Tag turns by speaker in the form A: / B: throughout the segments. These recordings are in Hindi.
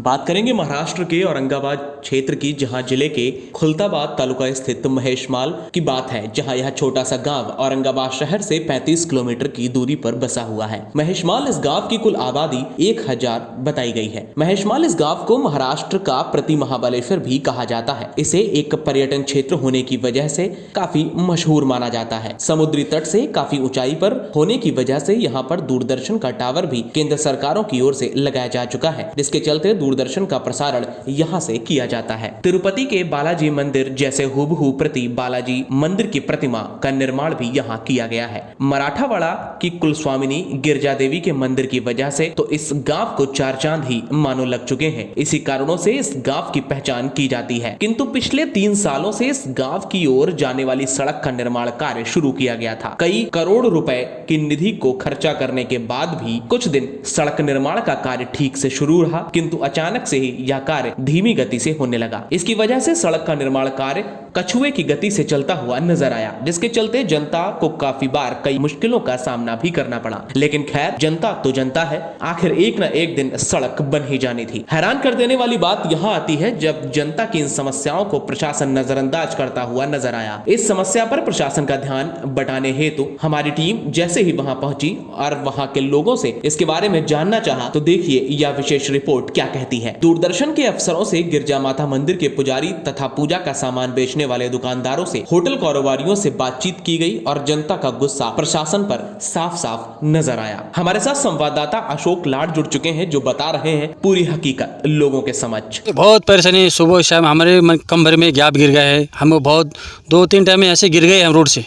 A: बात करेंगे महाराष्ट्र के औरंगाबाद क्षेत्र की, जहां जिले के खुलताबाद तालुका स्थित महेशमाल की बात है, जहां यह छोटा सा गांव औरंगाबाद शहर से 35 किलोमीटर की दूरी पर बसा हुआ है। महेशमाल इस गांव की कुल आबादी 1000 बताई गई है। महेशमाल इस गांव को महाराष्ट्र का प्रति महाबलेश्वर भी कहा जाता है। इसे एक पर्यटन क्षेत्र होने की वजह से काफी मशहूर माना जाता है। समुद्री तट से काफी ऊंचाई पर होने की वजह से यहाँ पर दूरदर्शन का टावर भी केंद्र सरकारों की ओर से लगाया जा चुका है, जिसके चलते दूरदर्शन का प्रसारण यहाँ से किया जाता है। तिरुपति के बालाजी मंदिर जैसे हूबहू प्रति बालाजी मंदिर की प्रतिमा का निर्माण भी यहाँ किया गया है। मराठावाड़ा की कुलस्वामिनी गिरजा देवी के मंदिर की वजह से तो इस गांव को 4 चांद ही मानो लग चुके हैं। इसी कारणों से इस गांव की पहचान की जाती है। किंतु पिछले 3 सालों से इस गांव की ओर जाने वाली सड़क का निर्माण कार्य शुरू किया गया था। कई करोड़ रुपए की निधि को खर्चा करने के बाद भी कुछ दिन सड़क निर्माण का कार्य ठीक से शुरू रहा, किंतु अचानक से ही यह कार्य धीमी गति से होने लगा। इसकी वजह से सड़क का निर्माण कार्य कछुए की गति से चलता हुआ नजर आया, जिसके चलते जनता को काफी बार कई मुश्किलों का सामना भी करना पड़ा। लेकिन खैर, जनता तो जनता है, आखिर एक न एक दिन सड़क बन ही जानी थी। हैरान कर देने वाली बात यहाँ आती है जब जनता की इन समस्याओं को प्रशासन नजरअंदाज करता हुआ नजर आया। इस समस्या पर प्रशासन का ध्यान बटाने हेतु हमारी टीम जैसे ही वहां पहुंची और वहां के लोगों से इसके बारे में जानना चाहा, तो देखिए यह विशेष रिपोर्ट क्या कहती है। दूरदर्शन के अफसरों से, गिरजा माता मंदिर के पुजारी तथा पूजा का सामान बेचने वाले दुकानदारों से, होटल कारोबारियों से बातचीत की गई और जनता का गुस्सा प्रशासन पर साफ साफ नजर आया। हमारे साथ संवाददाता अशोक लाड जुड़ चुके हैं, जो बता रहे हैं पूरी हकीकत लोगों के समक्ष।
B: बहुत परेशानी, सुबह शाम हमारे कमर में गैप गिर गया है। हम बहुत 2-3 टाइम ऐसे गिर गए हम रोड से।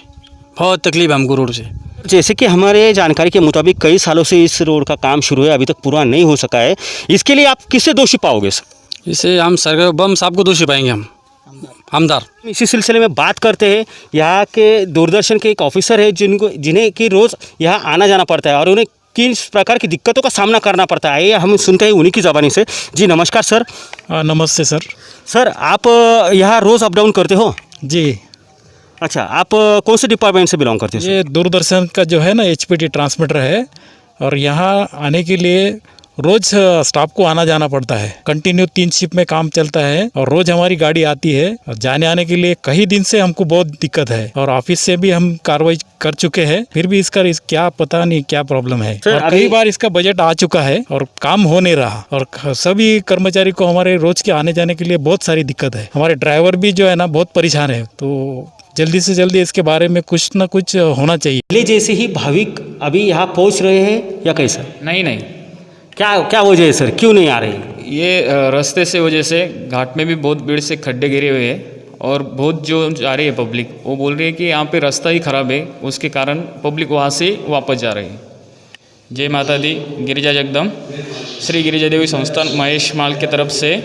B: बहुत तकलीफ हमको रोड से।
C: जैसे कि हमारे जानकारी के मुताबिक कई सालों से इस रोड का काम शुरू है, अभी तक पूरा नहीं हो सका है। इसके लिए आप किसे दोषी पाओगे सर?
B: इसे हम सरकार बम साहब को दोषी पाएंगे, हम आमदार।
C: इसी सिलसिले में बात करते हैं, यहाँ के दूरदर्शन के एक ऑफिसर है जिन्हें कि रोज़ यहाँ आना जाना पड़ता है और उन्हें किस प्रकार की दिक्कतों का सामना करना पड़ता है, हम सुनते हैं उन्हीं की ज़बानी से। जी नमस्कार सर।
D: नमस्ते सर।
C: सर, आप यहाँ रोज़ अप डाउन करते हो?
D: जी।
C: अच्छा, आप कौन से डिपार्टमेंट से बिलोंग करते हैं?
D: ये दूरदर्शन का जो है ना HPT ट्रांसमीटर है, और यहाँ आने के लिए रोज़ स्टाफ को आना जाना पड़ता है। कंटिन्यू 3 शिफ्ट में काम चलता है और रोज़ हमारी गाड़ी आती है और जाने आने के लिए कई दिन से हमको बहुत दिक्कत है, और ऑफिस से भी हम कार्रवाई कर चुके हैं, फिर भी इसका क्या पता नहीं क्या प्रॉब्लम है। और कई बार इसका बजट आ चुका है और काम हो नहीं रहा, और सभी कर्मचारी को हमारे रोज के आने जाने के लिए बहुत सारी दिक्कत है। हमारे ड्राइवर भी जो है ना बहुत परेशान है, तो जल्दी से जल्दी इसके बारे में कुछ ना कुछ होना चाहिए।
C: पहले जैसे ही भाविक अभी यहाँ पहुँच रहे हैं या कैसा?
E: नहीं,
C: क्या वजह है सर, क्यों नहीं आ रहे?
E: ये रास्ते से वजह से घाट में भी बहुत भीड़ से खड्डे गिरे हुए हैं, और बहुत जो जा रही है पब्लिक, वो बोल रही है कि यहाँ पे रास्ता ही ख़राब है, उसके कारण पब्लिक वहाँ से वापस जा रही है। जय माता दी, गिरिजा जगदम, श्री गिरिजा देवी संस्थान महेशमाल की तरफ से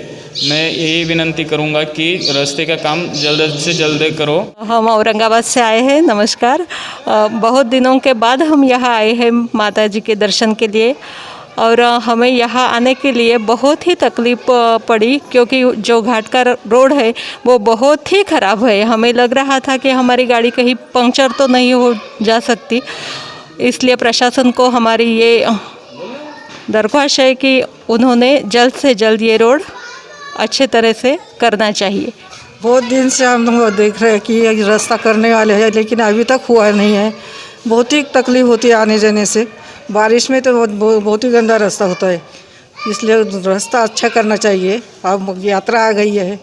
E: मैं यही विनंती करूँगा कि रास्ते का काम जल्द से जल्द करो।
F: हम औरंगाबाद से आए हैं। नमस्कार। बहुत दिनों के बाद हम यहाँ आए हैं माता जी के दर्शन के लिए, और हमें यहाँ आने के लिए बहुत ही तकलीफ़ पड़ी, क्योंकि जो घाट का रोड है वो बहुत ही ख़राब है। हमें लग रहा था कि हमारी गाड़ी कहीं पंक्चर तो नहीं हो जा सकती, इसलिए प्रशासन को हमारी ये दरख्वास्त है कि उन्होंने जल्द से जल्द ये रोड अच्छे तरह से करना चाहिए।
G: बहुत दिन से हम लोग देख रहे हैं कि ये रास्ता करने वाले हैं, लेकिन अभी तक हुआ नहीं है। बहुत ही तकलीफ़ होती है आने जाने से। बारिश में तो बहुत ही गंदा रास्ता होता है, इसलिए रास्ता अच्छा करना चाहिए। अब यात्रा आ गई है,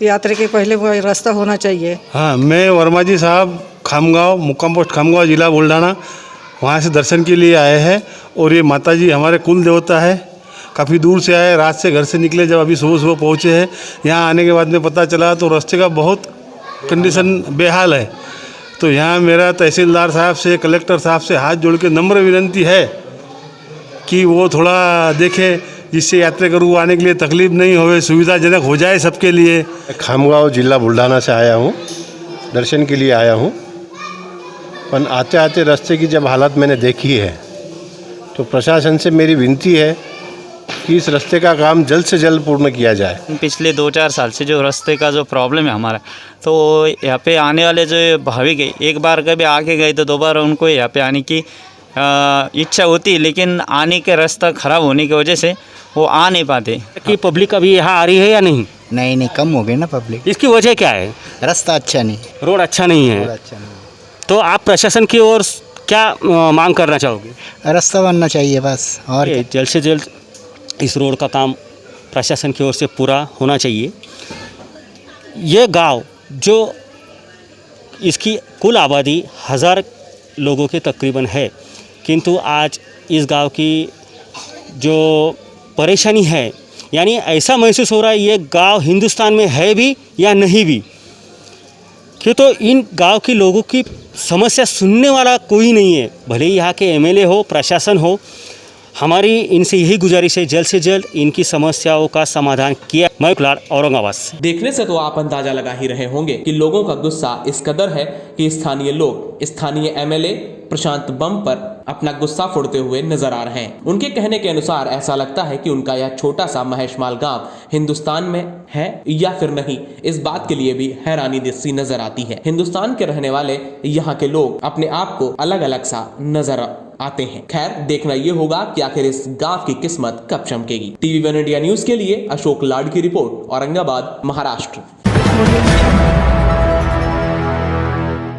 G: यात्रा के पहले रास्ता होना चाहिए।
H: हाँ, मैं वर्मा जी साहब खामगांव, मुक्काम पोस्ट खामगांव, जिला बुल्ढाना, वहाँ से दर्शन के लिए आए हैं। और ये माता जी हमारे कुल देवता है, काफ़ी दूर से आए, रात से घर से निकले, जब अभी सुबह सुबह पहुँचे हैं। यहाँ आने के बाद में पता चला तो रास्ते का बहुत कंडीशन बेहाल है। तो यहाँ मेरा तहसीलदार साहब से, कलेक्टर साहब से हाथ जोड़ के नम्र विनंती है कि वो थोड़ा देखें, जिससे यात्रेकरू को आने के लिए तकलीफ नहीं होवे, सुविधाजनक हो जाए सबके लिए।
I: खामगांव जिला बुल्ढाना से आया हूँ, दर्शन के लिए आया हूँ। पर आते आते रास्ते की जब हालत मैंने देखी है, तो प्रशासन से मेरी विनती है कि इस रास्ते का काम जल्द से जल्द पूर्ण किया जाए।
J: पिछले 2-4 साल से जो रास्ते का जो प्रॉब्लम है हमारा, तो यहाँ पे आने वाले जो भाविक है, एक बार कभी आके गए तो दोबारा उनको यहाँ पे आने की इच्छा होती है, लेकिन आने के रास्ता ख़राब होने की वजह से वो आ नहीं पाते।
C: कि पब्लिक अभी यहाँ आ रही है या नहीं?
K: नहीं नहीं, कम हो गई ना पब्लिक।
C: इसकी वजह क्या है?
K: रास्ता अच्छा नहीं,
C: रोड अच्छा नहीं है।
K: अच्छा नहीं,
C: तो आप प्रशासन की ओर क्या मांग करना चाहोगे?
K: रास्ता बनना चाहिए बस। और
C: ये जल्द से जल्द इस रोड का काम प्रशासन की ओर से पूरा होना चाहिए। ये गांव जो इसकी कुल आबादी 1000 लोगों के तकरीबन है, किंतु आज इस गांव की जो परेशानी है, यानी ऐसा महसूस हो रहा है ये गांव हिंदुस्तान में है भी या नहीं भी, कि तो इन गांव के लोगों की समस्या सुनने वाला कोई नहीं है। भले ही यहाँ के एमएलए हो, प्रशासन हो, हमारी इनसे यही गुजारिश है जल्द से जल्द इनकी समस्याओं का समाधान किया। मैं कुलार, औरंगाबाद से।
A: देखने से तो आप अंदाजा लगा ही रहे होंगे कि लोगों का गुस्सा इस कदर है कि स्थानीय लोग स्थानीय एमएलए प्रशांत बम पर अपना गुस्सा फोड़ते हुए नजर आ रहे हैं। उनके कहने के अनुसार ऐसा लगता है कि उनका यह छोटा सा महेशमाल गांव हिंदुस्तान में है या फिर नहीं, इस बात के लिए भी हैरानी सी नजर आती है। हिंदुस्तान के रहने वाले यहाँ के लोग अपने आप को अलग अलग सा नजर आते हैं। खैर, देखना ये होगा कि आखिर इस गांव की किस्मत कब चमकेगी। TV1 इंडिया न्यूज के लिए अशोक लाड की रिपोर्ट, औरंगाबाद, महाराष्ट्र।